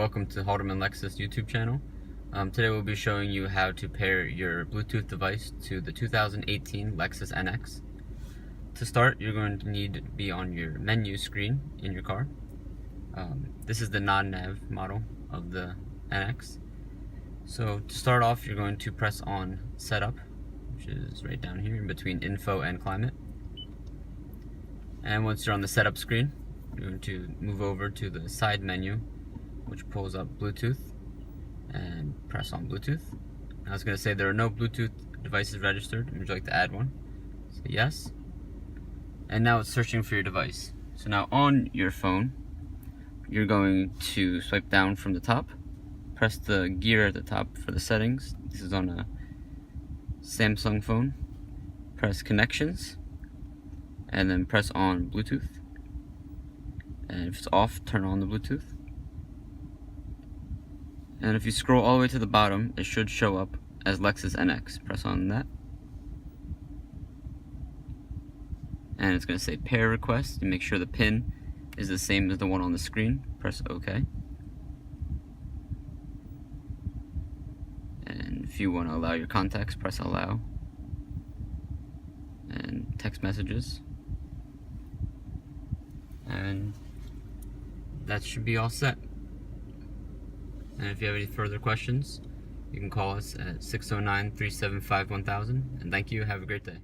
welcome to Haldeman Lexus YouTube channel. Today we'll be showing you how to pair your Bluetooth device to the 2018 Lexus NX. To start, you're going to need to be on your menu screen in your car. This is the non-nav model of the NX. So to start off, you're going to press on Setup, which is right down here in between Info and Climate. And once you're on the setup screen, you're going to move over to the side menu, which pulls up Bluetooth, and press on Bluetooth. Now it's going to say there are no Bluetooth devices registered. Would you like to add one? Say yes. And now it's searching for your device. So now on your phone, you're going to swipe down from the top, press the gear at the top for the settings. This is on a Samsung phone. Press Connections, and then press on Bluetooth. And if it's off, turn on the Bluetooth. And if you scroll all the way to the bottom, it should show up as Lexus NX. Press on that. And it's going to say pair request. And make sure the pin is the same as the one on the screen. Press OK. And if you want to allow your contacts, press allow. And text messages. And that should be all set. And if you have any further questions, you can call us at 609-375-1000. And thank you. Have a great day.